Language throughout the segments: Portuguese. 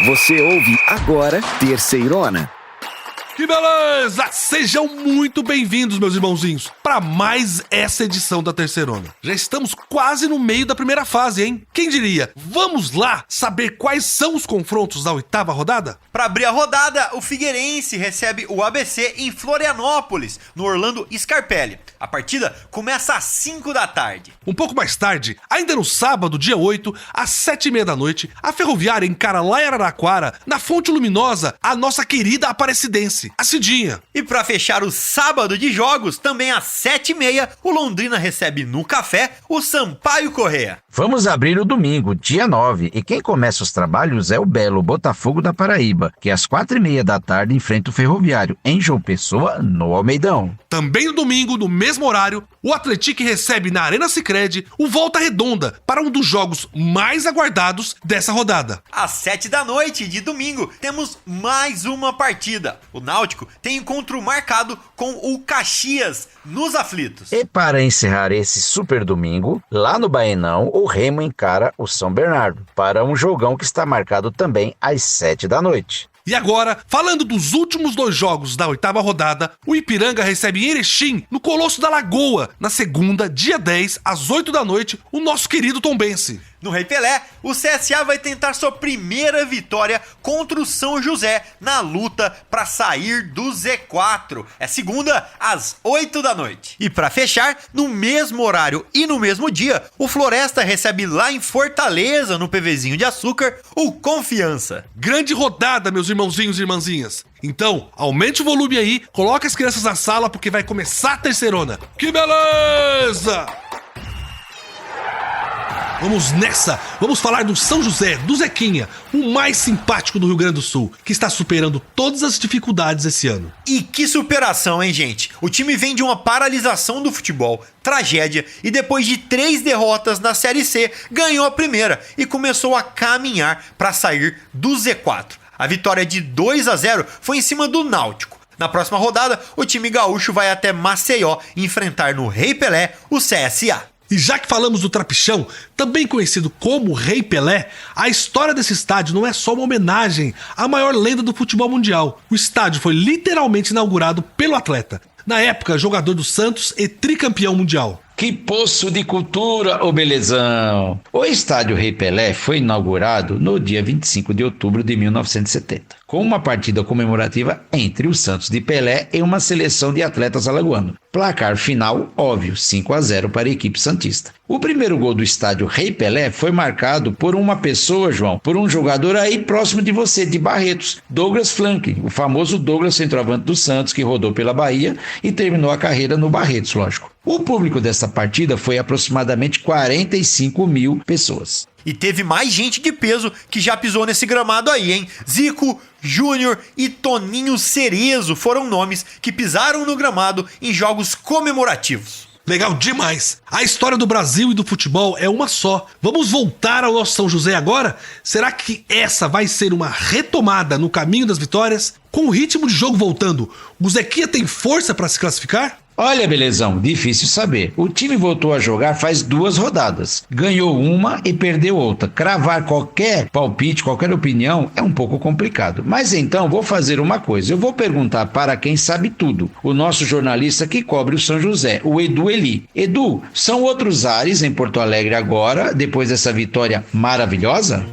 Você ouve agora Terceirona. Que beleza! Sejam muito bem-vindos, meus irmãozinhos, para mais essa edição da Terceirona. Já estamos quase no meio da primeira fase, hein? Quem diria? Vamos lá saber quais são os confrontos da 8ª rodada? Para abrir a rodada, o Figueirense recebe o ABC em Florianópolis, no Orlando Scarpelli. A partida começa às 5 da tarde. Um pouco mais tarde, ainda no sábado, dia 8, às 7h30 da noite, a Ferroviária encara lá em Araraquara, na Fonte Luminosa, a nossa querida Aparecidense, a Cidinha. E para fechar o sábado de jogos, também às 7h30, o Londrina recebe no Café o Sampaio Corrêa. Vamos abrir o domingo, dia 9, e quem começa os trabalhos é o belo Botafogo da Paraíba, que às 4h30 da tarde enfrenta o Ferroviário, em João Pessoa, no Almeidão. Também no domingo, no mesmo horário, o Atlético recebe na Arena Sicredi o Volta Redonda para um dos jogos mais aguardados dessa rodada. Às 7 da noite de domingo, temos mais uma partida. O Náutico tem encontro marcado com o Caxias nos aflitos. E para encerrar esse super domingo, lá no Baenão, o Remo encara o São Bernardo, para um jogão que está marcado também às 7 da noite. E agora, falando dos últimos 2 jogos da 8ª rodada, o Ipiranga recebe em Erechim, no Colosso da Lagoa, na segunda, dia 10, às 8 da noite, o nosso querido Tombense. No Rei Pelé, o CSA vai tentar sua primeira vitória contra o São José na luta para sair do Z4. É segunda, às 8 da noite. E para fechar, no mesmo horário e no mesmo dia, o Floresta recebe lá em Fortaleza, no PVzinho de Açúcar, o Confiança. Grande rodada, meus irmãozinhos e irmãzinhas. Então, aumente o volume aí, coloque as crianças na sala porque vai começar a Terceirona. Que beleza! Vamos nessa! Vamos falar do São José, do Zequinha, o mais simpático do Rio Grande do Sul, que está superando todas as dificuldades esse ano. E que superação, hein, gente? O time vem de uma paralisação do futebol, tragédia, e depois de 3 derrotas na Série C, ganhou a primeira e começou a caminhar para sair do Z4. A vitória de 2-0 foi em cima do Náutico. Na próxima rodada, o time gaúcho vai até Maceió enfrentar no Rei Pelé o CSA. E já que falamos do Trapichão, também conhecido como Rei Pelé, a história desse estádio não é só uma homenagem à maior lenda do futebol mundial. O estádio foi literalmente inaugurado pelo atleta. Na época, jogador do Santos e tricampeão mundial. Que poço de cultura, ô belezão! O estádio Rei Pelé foi inaugurado no dia 25 de outubro de 1970, com uma partida comemorativa entre o Santos de Pelé e uma seleção de atletas alagoanos. Placar final, óbvio, 5-0 para a equipe santista. O primeiro gol do estádio Rei Pelé foi marcado por uma pessoa, João, por um jogador aí próximo de você, de Barretos, Douglas Franklin, o famoso Douglas centroavante do Santos, que rodou pela Bahia e terminou a carreira no Barretos, lógico. O público dessa partida foi aproximadamente 45 mil pessoas. E teve mais gente de peso que já pisou nesse gramado aí, hein? Zico, Júnior e Toninho Cerezo foram nomes que pisaram no gramado em jogos comemorativos. Legal demais! A história do Brasil e do futebol é uma só. Vamos voltar ao nosso São José agora? Será que essa vai ser uma retomada no caminho das vitórias? Com o ritmo de jogo voltando, o Zequinha tem força para se classificar? Olha, belezão, difícil saber. O time voltou a jogar faz 2 rodadas. Ganhou uma e perdeu outra. Cravar qualquer palpite, qualquer opinião é um pouco complicado. Mas então vou fazer uma coisa. Eu vou perguntar para quem sabe tudo. O nosso jornalista que cobre o São José, o Edu Eli. Edu, são outros ares em Porto Alegre agora, depois dessa vitória maravilhosa?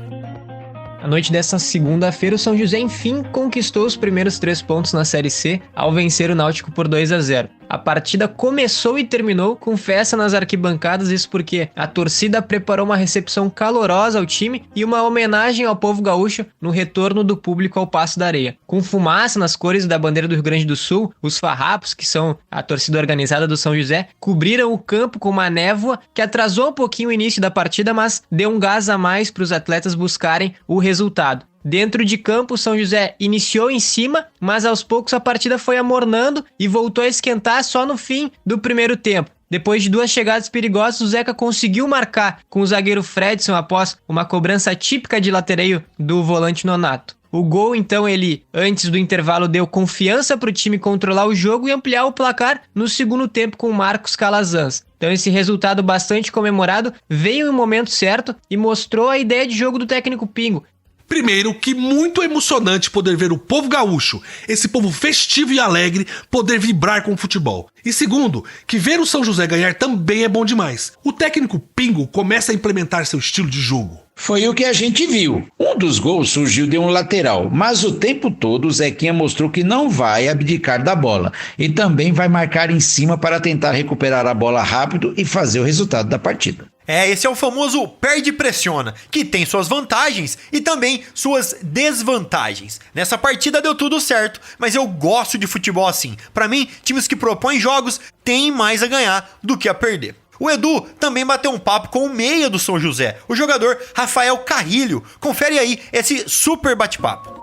Na noite desta segunda-feira, o São José enfim conquistou os primeiros 3 pontos na Série C ao vencer o Náutico por 2-0. A partida começou e terminou com festa nas arquibancadas, isso porque a torcida preparou uma recepção calorosa ao time e uma homenagem ao povo gaúcho no retorno do público ao Paço da Areia. Com fumaça nas cores da bandeira do Rio Grande do Sul, os farrapos, que são a torcida organizada do São José, cobriram o campo com uma névoa que atrasou um pouquinho o início da partida, mas deu um gás a mais para os atletas buscarem o resultado. Dentro de campo, o São José iniciou em cima, mas aos poucos a partida foi amornando e voltou a esquentar só no fim do primeiro tempo. Depois de 2 chegadas perigosas, o Zeca conseguiu marcar com o zagueiro Fredson após uma cobrança típica de latereio do volante Nonato. O gol, então, ele, antes do intervalo, deu confiança para o time controlar o jogo e ampliar o placar no segundo tempo com o Marcos Calazans. Então esse resultado bastante comemorado veio em um momento certo e mostrou a ideia de jogo do técnico Pingo. Primeiro, que muito emocionante poder ver o povo gaúcho, esse povo festivo e alegre, poder vibrar com o futebol. E segundo, que ver o São José ganhar também é bom demais. O técnico Pingo começa a implementar seu estilo de jogo. Foi o que a gente viu. Um dos gols surgiu de um lateral, mas o tempo todo o Zequinha mostrou que não vai abdicar da bola e também vai marcar em cima para tentar recuperar a bola rápido e fazer o resultado da partida. Esse é o famoso perde e pressiona, que tem suas vantagens e também suas desvantagens. Nessa partida deu tudo certo, mas eu gosto de futebol assim. Pra mim, times que propõem jogos têm mais a ganhar do que a perder. O Edu também bateu um papo com o meia do São José, o jogador Rafael Carrilho. Confere aí esse super bate-papo.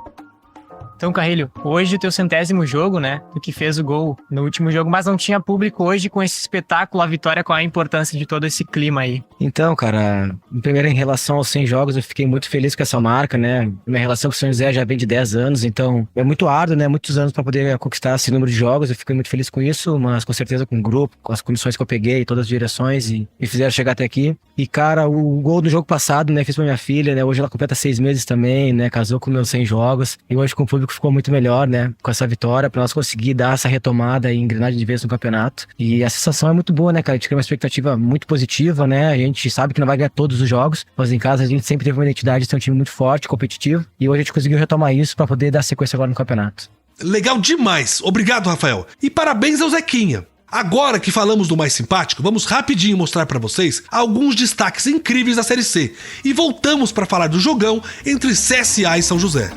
Então, Carrilho, hoje o teu 100º jogo, né? Tu que fez o gol no último jogo, mas não tinha público hoje com esse espetáculo, a vitória, qual a importância de todo esse clima aí? Então, cara, primeiro em relação aos 100 jogos, eu fiquei muito feliz com essa marca, né? Minha relação com o São José já vem de 10 anos, então é muito árduo, né? Muitos anos para poder conquistar esse número de jogos, eu fiquei muito feliz com isso, mas com certeza com o grupo, com as comissões que eu peguei, todas as direções e me fizeram chegar até aqui. E, cara, o gol do jogo passado, né? Fiz pra minha filha, né? Hoje ela completa 6 meses também, né? Casou com meus 100 jogos e hoje com o público ficou muito melhor, né? Com essa vitória, pra nós conseguir dar essa retomada e engrenagem de vez no campeonato. E a sensação é muito boa, né, cara? A gente cria uma expectativa muito positiva, né? A gente sabe que não vai ganhar todos os jogos, mas em casa a gente sempre teve uma identidade de ser um time muito forte, competitivo. E hoje a gente conseguiu retomar isso pra poder dar sequência agora no campeonato. Legal demais. Obrigado, Rafael. E parabéns ao Zequinha. Agora que falamos do mais simpático, vamos rapidinho mostrar pra vocês alguns destaques incríveis da Série C. E voltamos pra falar do jogão entre CSA e São José.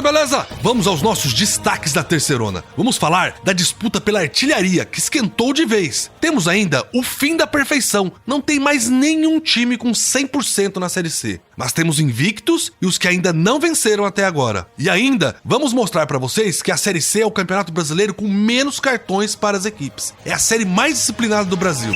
Beleza! Vamos aos nossos destaques da terceirona. Vamos falar da disputa pela artilharia, que esquentou de vez. Temos ainda o fim da perfeição. Não tem mais nenhum time com 100% na Série C. Mas temos invictos e os que ainda não venceram até agora. E ainda, vamos mostrar pra vocês que a Série C é o campeonato brasileiro com menos cartões para as equipes. É a série mais disciplinada do Brasil.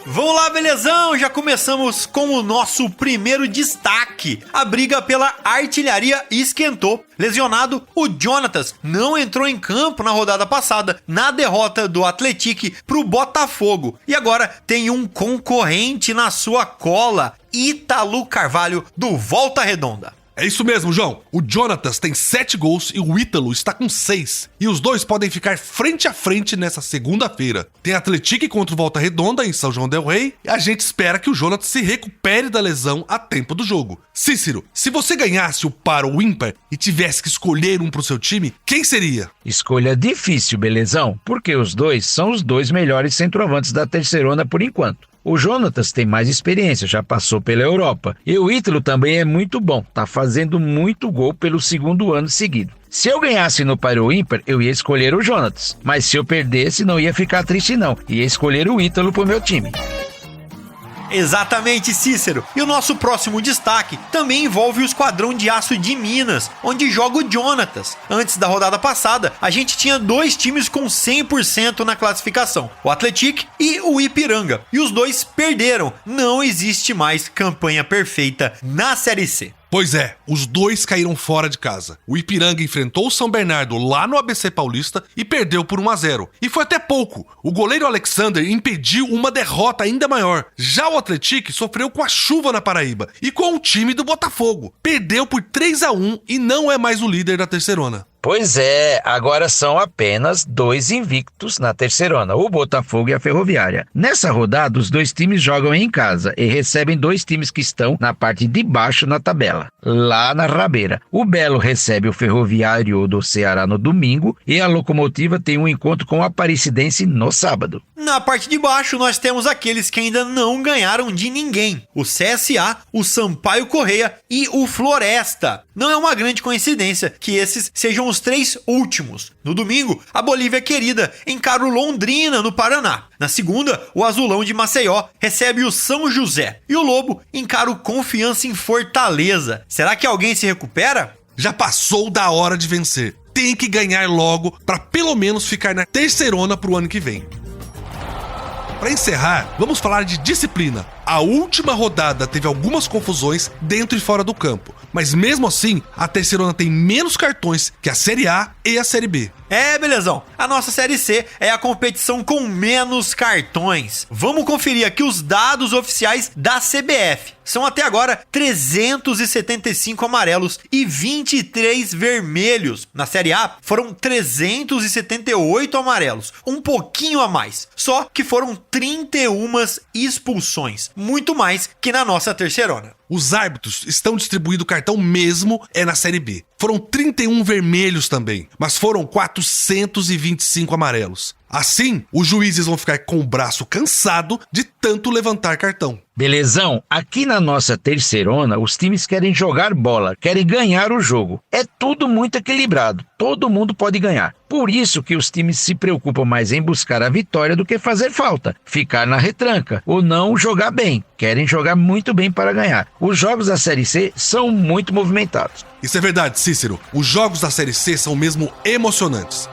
Vamos lá, belezão? Já começamos com o nosso primeiro destaque. A briga pela artilharia esquentou. Lesionado, o Jonatas não entrou em campo na rodada passada, na derrota do Atlético pro Botafogo. E agora tem um concorrente na sua cola, Ítalo Carvalho, do Volta Redonda. É isso mesmo, João. O Jonatas tem 7 gols e o Ítalo está com 6. E os dois podem ficar frente a frente nessa segunda-feira. Tem Atlético contra o Volta Redonda em São João del Rei. E a gente espera que o Jonatas se recupere da lesão a tempo do jogo. Cícero, se você ganhasse o par ou ímpar e tivesse que escolher um pro seu time, quem seria? Escolha difícil, belezão, porque os dois são os dois melhores centroavantes da terceirona por enquanto. O Jonatas tem mais experiência, já passou pela Europa. E o Ítalo também é muito bom, tá fazendo muito gol pelo segundo ano seguido. Se eu ganhasse no par ou ímpar, eu ia escolher o Jonatas. Mas se eu perdesse, não ia ficar triste não. Ia escolher o Ítalo pro meu time. Exatamente, Cícero. E o nosso próximo destaque também envolve o Esquadrão de Aço de Minas, onde joga o Jonatas. Antes da rodada passada, a gente tinha 2 times com 100% na classificação, o Atlético e o Ipiranga. E os dois perderam. Não existe mais campanha perfeita na Série C. Pois é, os dois caíram fora de casa. O Ipiranga enfrentou o São Bernardo lá no ABC Paulista e perdeu por 1-0. E foi até pouco. O goleiro Alexander impediu uma derrota ainda maior. Já o Atlético sofreu com a chuva na Paraíba e com o time do Botafogo. Perdeu por 3-1 e não é mais o líder da terceirona. Pois é, agora são apenas 2 invictos na terceirona, o Botafogo e a Ferroviária. Nessa rodada, os 2 times jogam em casa e recebem 2 times que estão na parte de baixo na tabela, lá na rabeira. O Belo recebe o Ferroviário do Ceará no domingo e a Locomotiva tem um encontro com o Aparecidense no sábado. Na parte de baixo, nós temos aqueles que ainda não ganharam de ninguém. O CSA, o Sampaio Correia e o Floresta. Não é uma grande coincidência que esses sejam os 3 últimos. No domingo, a Bolívia Querida encara o Londrina, no Paraná. Na segunda, o Azulão de Maceió recebe o São José. E o Lobo encara o Confiança em Fortaleza. Será que alguém se recupera? Já passou da hora de vencer. Tem que ganhar logo para pelo menos ficar na terceirona pro ano que vem. Para encerrar, vamos falar de disciplina. A última rodada teve algumas confusões dentro e fora do campo, mas mesmo assim, a Terceirona tem menos cartões que a Série A e a Série B. Belezão, a nossa Série C é a competição com menos cartões. Vamos conferir aqui os dados oficiais da CBF. São até agora 375 amarelos e 23 vermelhos. Na Série A foram 378 amarelos, um pouquinho a mais. Só que foram 31 expulsões, muito mais que na nossa Terceirona. Os árbitros estão distribuindo cartão mesmo na Série B. Foram 31 vermelhos também, mas foram 425 amarelos. Assim, os juízes vão ficar com o braço cansado de tanto levantar cartão. Belezão, aqui na nossa Terceirona, os times querem jogar bola, querem ganhar o jogo. É tudo muito equilibrado, todo mundo pode ganhar. Por isso que os times se preocupam mais em buscar a vitória do que fazer falta, ficar na retranca ou não jogar bem. Querem jogar muito bem para ganhar. Os jogos da Série C são muito movimentados. Isso é verdade, Cícero. Os jogos da Série C são mesmo emocionantes.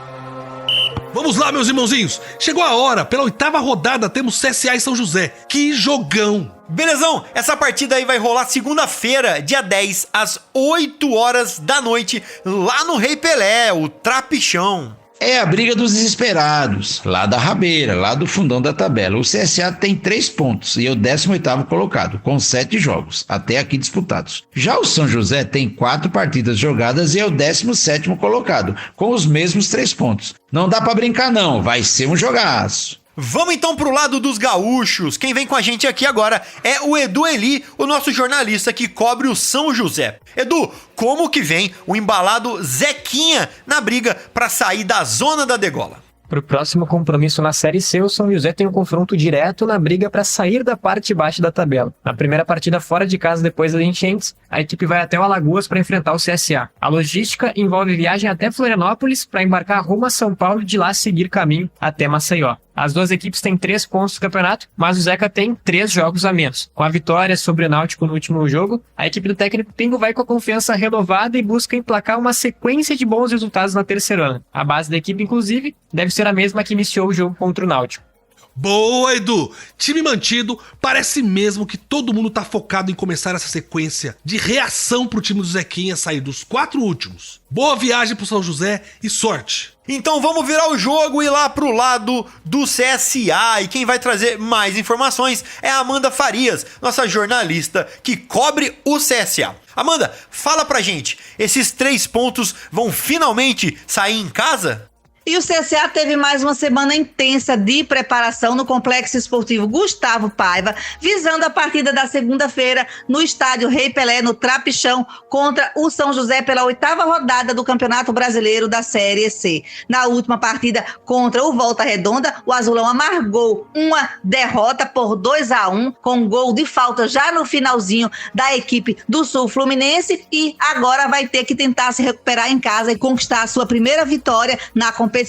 Vamos lá, meus irmãozinhos. Chegou a hora. Pela 8ª rodada temos CSA e São José. Que jogão! Belezão, essa partida aí vai rolar segunda-feira, dia 10, às 8 horas da noite, lá no Rei Pelé, o Trapichão. É a briga dos desesperados, lá da rabeira, lá do fundão da tabela. O CSA tem 3 pontos e é o 18º colocado, com 7 jogos, até aqui disputados. Já o São José tem 4 partidas jogadas e é o 17º colocado, com os mesmos 3 pontos. Não dá pra brincar não, vai ser um jogaço. Vamos então pro lado dos gaúchos. Quem vem com a gente aqui agora é o Edu Eli, o nosso jornalista que cobre o São José. Edu, como que vem o embalado Zequinha na briga para sair da zona da degola? Para o próximo compromisso na Série C, o São José tem um confronto direto na briga para sair da parte baixa da tabela. Na primeira partida fora de casa depois das enchentes, a equipe vai até o Alagoas para enfrentar o CSA. A logística envolve viagem até Florianópolis para embarcar rumo a São Paulo e de lá seguir caminho até Maceió. As duas equipes têm 3 pontos do campeonato, mas o Zeca tem 3 jogos a menos. Com a vitória sobre o Náutico no último jogo, a equipe do técnico Pingo vai com a confiança renovada e busca emplacar uma sequência de bons resultados na Terceirona. A base da equipe, inclusive, deve ser a mesma que iniciou o jogo contra o Náutico. Boa, Edu! Time mantido, parece mesmo que todo mundo tá focado em começar essa sequência de reação pro time do Zequinha sair dos 4 últimos. Boa viagem pro São José e sorte! Então vamos virar o jogo e ir lá pro lado do CSA. E quem vai trazer mais informações é a Amanda Farias, nossa jornalista que cobre o CSA. Amanda, fala pra gente, esses 3 pontos vão finalmente sair em casa? E o CSA teve mais uma semana intensa de preparação no Complexo Esportivo Gustavo Paiva, visando a partida da segunda-feira no estádio Rei Pelé, no Trapichão, contra o São José pela 8ª rodada do Campeonato Brasileiro da Série C. Na última partida contra o Volta Redonda, o Azulão amargou uma derrota por 2-1, com gol de falta já no finalzinho da equipe do Sul Fluminense, e agora vai ter que tentar se recuperar em casa e conquistar a sua primeira vitória na competição.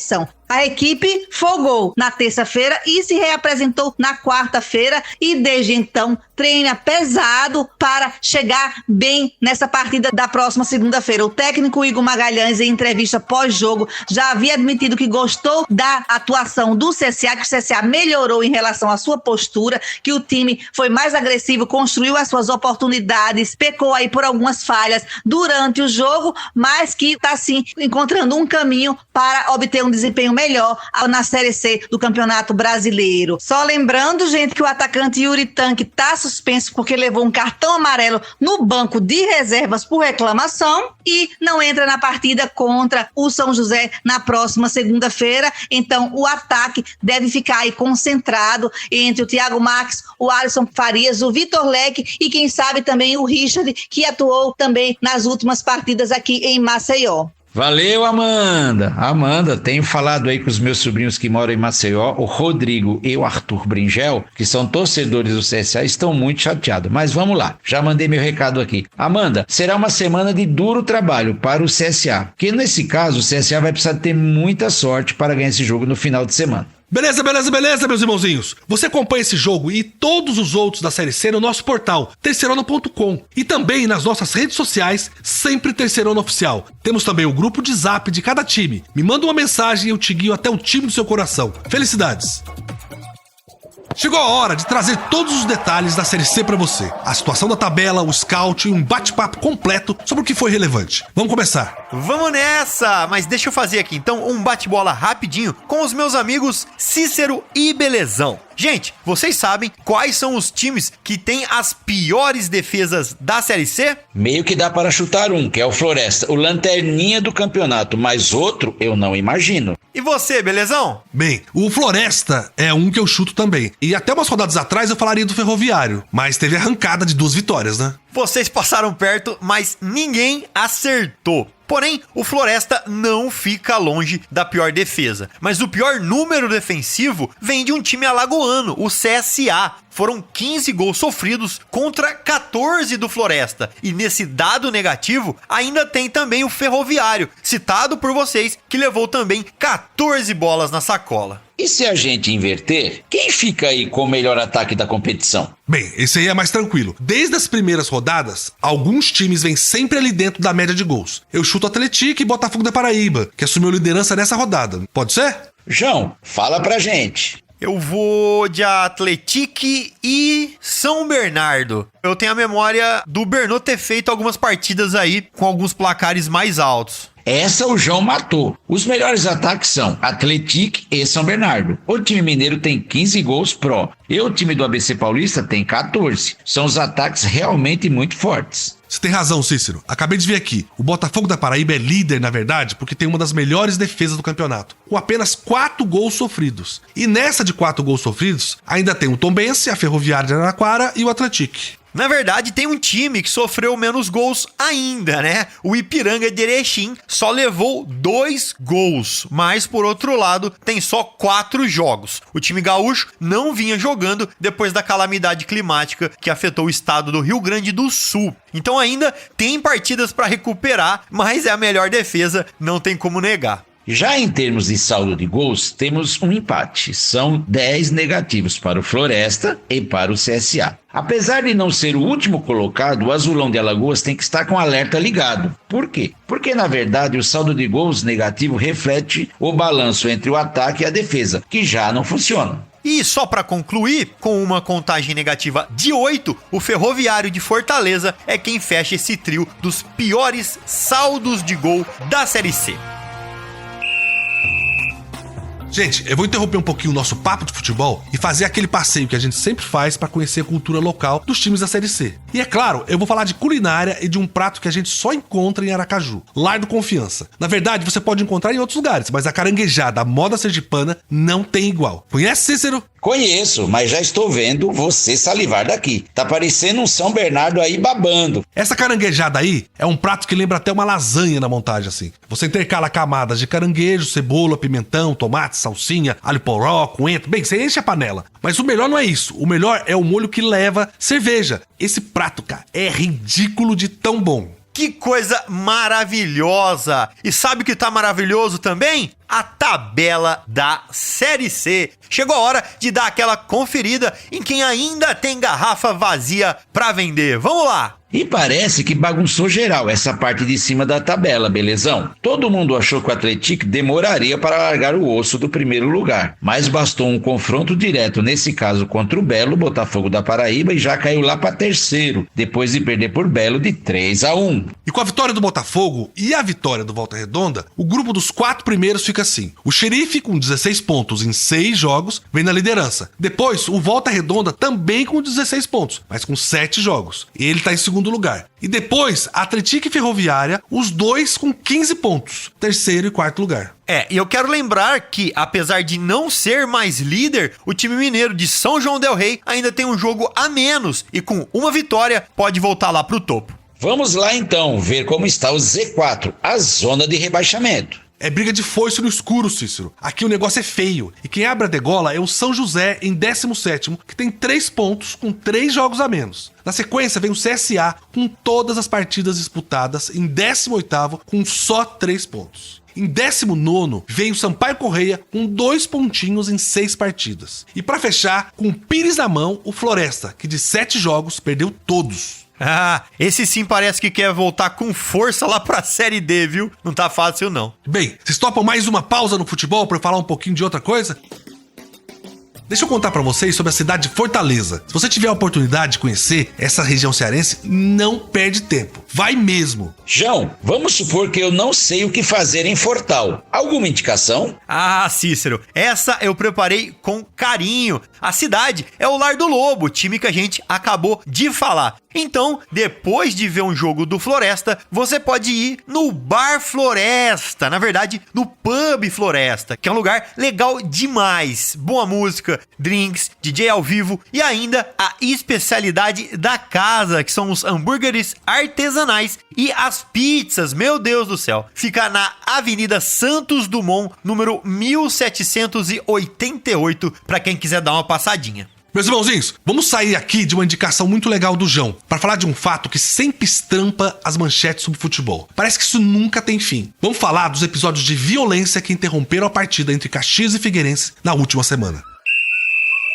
A equipe folgou na terça-feira e se reapresentou na quarta-feira e desde então treina pesado para chegar bem nessa partida da próxima segunda-feira. O técnico Igor Magalhães, em entrevista pós-jogo, já havia admitido que gostou da atuação do CSA, que o CSA melhorou em relação à sua postura, que o time foi mais agressivo, construiu as suas oportunidades, pecou aí por algumas falhas durante o jogo, mas que está sim encontrando um caminho para obter um desempenho melhor na Série C do Campeonato Brasileiro. Só lembrando, gente, que o atacante Yuri Tanque está suspenso porque levou um cartão amarelo no banco de reservas por reclamação e não entra na partida contra o São José na próxima segunda-feira. Então o ataque deve ficar aí concentrado entre o Thiago Max, o Alisson Farias, o Vitor Leque e quem sabe também o Richard, que atuou também nas últimas partidas aqui em Maceió. Valeu, Amanda. Amanda, tenho falado aí com os meus sobrinhos que moram em Maceió, o Rodrigo e o Arthur Bringel, que são torcedores do CSA, estão muito chateados. Mas vamos lá, já mandei meu recado aqui. Amanda, será uma semana de duro trabalho para o CSA, porque nesse caso o CSA vai precisar ter muita sorte para ganhar esse jogo no final de semana. Beleza, meus irmãozinhos. Você acompanha esse jogo e todos os outros da Série C no nosso portal, terceirona.com, e também nas nossas redes sociais, sempre Terceirona Oficial. Temos também o grupo de zap de cada time. Me manda uma mensagem e eu te guio até o time do seu coração. Felicidades! Chegou a hora de trazer todos os detalhes da Série C pra você. A situação da tabela, o scout e um bate-papo completo sobre o que foi relevante. Vamos começar. Vamos nessa! Mas deixa eu fazer aqui então um bate-bola rapidinho com os meus amigos Cícero e Belezão. Gente, vocês sabem quais são os times que têm as piores defesas da Série C? Meio que dá para chutar um, que é o Floresta, o lanterninha do campeonato, mas outro eu não imagino. E você, Belezão? Bem, o Floresta é um que eu chuto também. E até umas rodadas atrás eu falaria do Ferroviário, mas teve arrancada de 2 vitórias, né? Vocês passaram perto, mas ninguém acertou. Porém, o Floresta não fica longe da pior defesa. Mas o pior número defensivo vem de um time alagoano, o CSA. Foram 15 gols sofridos contra 14 do Floresta. E nesse dado negativo, ainda tem também o Ferroviário, citado por vocês, que levou também 14 bolas na sacola. E se a gente inverter, quem fica aí com o melhor ataque da competição? Bem, esse aí é mais tranquilo. Desde as primeiras rodadas, alguns times vêm sempre ali dentro da média de gols. Eu chuto Atlético e Botafogo da Paraíba, que assumiu liderança nessa rodada. Pode ser? João, fala pra gente. Eu vou de Atlético e São Bernardo. Eu tenho a memória do Bernot ter feito algumas partidas aí com alguns placares mais altos. Essa o João matou. Os melhores ataques são Atlético e São Bernardo. O time mineiro tem 15 gols pró e o time do ABC Paulista tem 14. São os ataques realmente muito fortes. Você tem razão, Cícero. Acabei de ver aqui. O Botafogo da Paraíba é líder, na verdade, porque tem uma das melhores defesas do campeonato, com apenas 4 gols sofridos. E nessa de 4 gols sofridos, ainda tem o Tombense, a Ferroviária de Araraquara e o Atlético. Na verdade, tem um time que sofreu menos gols ainda, né? O Ipiranga de Erechim só levou 2 gols, mas por outro lado, tem só 4 jogos. O time gaúcho não vinha jogando depois da calamidade climática que afetou o estado do Rio Grande do Sul. Então ainda tem partidas para recuperar, mas é a melhor defesa, não tem como negar. Já em termos de saldo de gols, temos um empate. São 10 negativos para o Floresta e para o CSA. Apesar de não ser o último colocado, o Azulão de Alagoas tem que estar com o alerta ligado. Por quê? Porque, na verdade, o saldo de gols negativo reflete o balanço entre o ataque e a defesa, que já não funciona. E só para concluir, com uma contagem negativa de 8, o Ferroviário de Fortaleza é quem fecha esse trio dos piores saldos de gol da Série C. Gente, eu vou interromper um pouquinho o nosso papo de futebol e fazer aquele passeio que a gente sempre faz para conhecer a cultura local dos times da Série C. E é claro, eu vou falar de culinária e de um prato que a gente só encontra em Aracaju, Lar do Confiança. Na verdade, você pode encontrar em outros lugares, mas a caranguejada, a moda sergipana, não tem igual. Conhece, Cícero? Conheço, mas já estou vendo você salivar daqui. Tá parecendo um São Bernardo aí babando. Essa caranguejada aí é um prato que lembra até uma lasanha na montagem, assim. Você intercala camadas de caranguejo, cebola, pimentão, tomate, salsinha, alho poró, coentro. Bem, você enche a panela. Mas o melhor não é isso. O melhor é o molho que leva cerveja. Esse prato, cara, é ridículo de tão bom. Que coisa maravilhosa! E sabe o que tá maravilhoso também? A tabela da Série C. Chegou a hora de dar aquela conferida em quem ainda tem garrafa vazia pra vender. Vamos lá! E parece que bagunçou geral essa parte de cima da tabela, belezão? Todo mundo achou que o Atlético demoraria para largar o osso do primeiro lugar, mas bastou um confronto direto, nesse caso contra o Belo, Botafogo da Paraíba, e já caiu lá para terceiro, depois de perder por Belo de 3-1. E com a vitória do Botafogo e a vitória do Volta Redonda, o grupo dos 4 primeiros fica assim. O Xerife, com 16 pontos em 6 jogos, vem na liderança. Depois, o Volta Redonda também com 16 pontos, mas com 7 jogos. Ele tá em segundo lugar. E depois, Atlético e Ferroviária, os dois com 15 pontos. Terceiro e quarto lugar. E eu quero lembrar que, apesar de não ser mais líder, o time mineiro de São João del Rei ainda tem um jogo a menos e com uma vitória pode voltar lá pro topo. Vamos lá então, ver como está o Z4, a zona de rebaixamento. É briga de foice no escuro, Cícero. Aqui o negócio é feio. E quem abre a degola é o São José em 17º, que tem 3 pontos com 3 jogos a menos. Na sequência vem o CSA com todas as partidas disputadas em 18º com só 3 pontos. Em 19º vem o Sampaio Correia com 2 pontinhos em 6 partidas. E para fechar, com o Pires na mão, o Floresta, que de 7 jogos perdeu todos. Esse sim parece que quer voltar com força lá pra Série D, viu? Não tá fácil, não. Bem, vocês topam mais uma pausa no futebol pra eu falar um pouquinho de outra coisa? Deixa eu contar pra vocês sobre a cidade de Fortaleza. Se você tiver a oportunidade de conhecer essa região cearense, não perde tempo. Vai mesmo. João, vamos supor que eu não sei o que fazer em Fortal. Alguma indicação? Ah, Cícero, essa eu preparei com carinho. A cidade é o Lar do Lobo, time que a gente acabou de falar. Então, depois de ver um jogo do Floresta, você pode ir no Bar Floresta, na verdade, no Pub Floresta, que é um lugar legal demais. Boa música, drinks, DJ ao vivo e ainda a especialidade da casa, que são os hambúrgueres artesanais e as pizzas, meu Deus do céu. Fica na Avenida Santos Dumont, número 1788, para quem quiser dar uma passadinha. Meus irmãozinhos, vamos sair aqui de uma indicação muito legal do João para falar de um fato que sempre estrampa as manchetes sobre futebol. Parece que isso nunca tem fim. Vamos falar dos episódios de violência que interromperam a partida entre Caxias e Figueirense na última semana.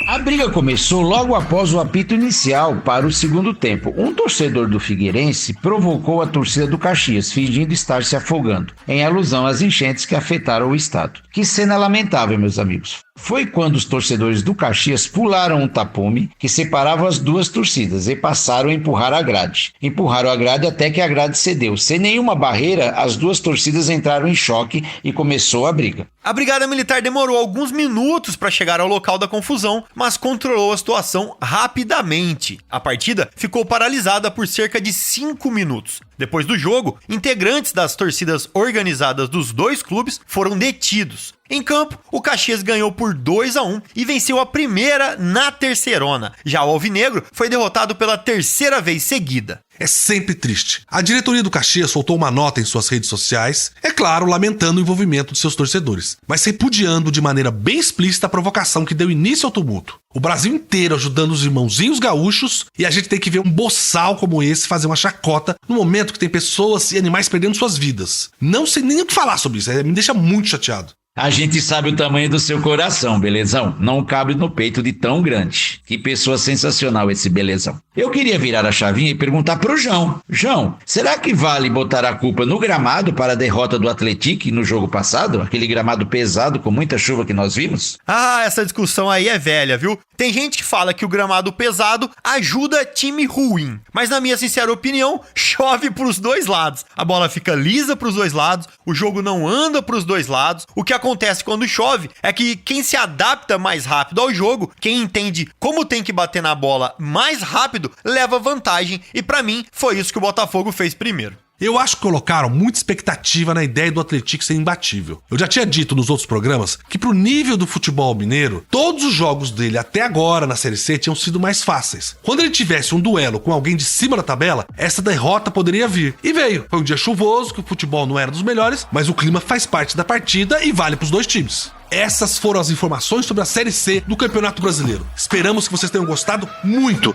A briga começou logo após o apito inicial para o segundo tempo. Um torcedor do Figueirense provocou a torcida do Caxias, fingindo estar se afogando, em alusão às enchentes que afetaram o estado. Que cena lamentável, meus amigos. Foi quando os torcedores do Caxias pularam um tapume que separava as duas torcidas e passaram a empurrar a grade. Empurraram a grade até que a grade cedeu. Sem nenhuma barreira, as duas torcidas entraram em choque e começou a briga. A Brigada Militar demorou alguns minutos para chegar ao local da confusão, mas controlou a situação rapidamente. A partida ficou paralisada por cerca de 5 minutos. Depois do jogo, integrantes das torcidas organizadas dos dois clubes foram detidos. Em campo, o Caxias ganhou por 2-1 e venceu a primeira na terceirona. Já o Alvinegro foi derrotado pela terceira vez seguida. É sempre triste. A diretoria do Caxias soltou uma nota em suas redes sociais, é claro, lamentando o envolvimento de seus torcedores, mas repudiando de maneira bem explícita a provocação que deu início ao tumulto. O Brasil inteiro ajudando os irmãozinhos gaúchos e a gente tem que ver um boçal como esse fazer uma chacota no momento que tem pessoas e animais perdendo suas vidas. Não sei nem o que falar sobre isso, me deixa muito chateado. A gente sabe o tamanho do seu coração, belezão. Não cabe no peito de tão grande. Que pessoa sensacional esse belezão. Eu queria virar a chavinha e perguntar pro João. João, será que vale botar a culpa no gramado para a derrota do Atlético no jogo passado? Aquele gramado pesado com muita chuva que nós vimos? Ah, essa discussão aí é velha, viu? Tem gente que fala que o gramado pesado ajuda time ruim. Mas na minha sincera opinião, chove pros dois lados. A bola fica lisa pros dois lados, o jogo não anda pros dois lados. O que acontece quando chove é que quem se adapta mais rápido ao jogo, quem entende como tem que bater na bola mais rápido, leva vantagem. E pra mim, foi isso que o Botafogo fez primeiro. Eu acho que colocaram muita expectativa na ideia do Atlético ser imbatível. Eu já tinha dito nos outros programas que pro nível do futebol mineiro, todos os jogos dele até agora na Série C tinham sido mais fáceis. Quando ele tivesse um duelo com alguém de cima da tabela, essa derrota poderia vir. E veio. Foi um dia chuvoso, que o futebol não era dos melhores, mas o clima faz parte da partida e vale pros dois times. Essas foram as informações sobre a Série C do Campeonato Brasileiro. Esperamos que vocês tenham gostado muito.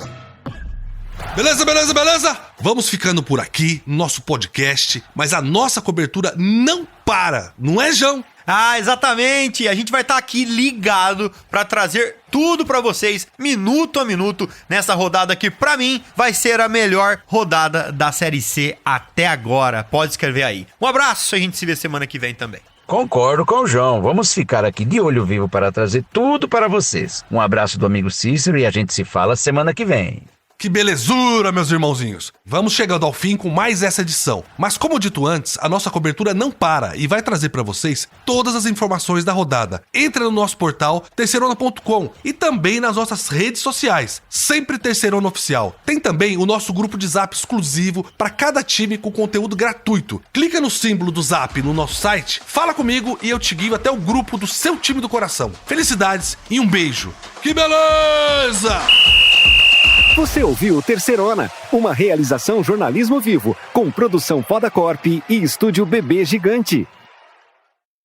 Beleza? Vamos ficando por aqui no nosso podcast, mas a nossa cobertura não para, não é, João? Ah, exatamente! A gente vai estar aqui ligado para trazer tudo para vocês, minuto a minuto, nessa rodada que pra mim vai ser a melhor rodada da Série C até agora. Pode escrever aí. Um abraço, a gente se vê semana que vem também. Concordo com o João. Vamos ficar aqui de olho vivo para trazer tudo para vocês. Um abraço do amigo Cícero e a gente se fala semana que vem. Que belezura, meus irmãozinhos! Vamos chegando ao fim com mais essa edição. Mas como dito antes, a nossa cobertura não para e vai trazer para vocês todas as informações da rodada. Entra no nosso portal terceirona.com e também nas nossas redes sociais, sempre Terceirona Oficial. Tem também o nosso grupo de Zap exclusivo para cada time com conteúdo gratuito. Clica no símbolo do Zap no nosso site, fala comigo e eu te guio até o grupo do seu time do coração. Felicidades e um beijo. Que beleza! Você ouviu Terceirona, uma realização jornalismo vivo, com produção Foda Corp e estúdio Bebê Gigante.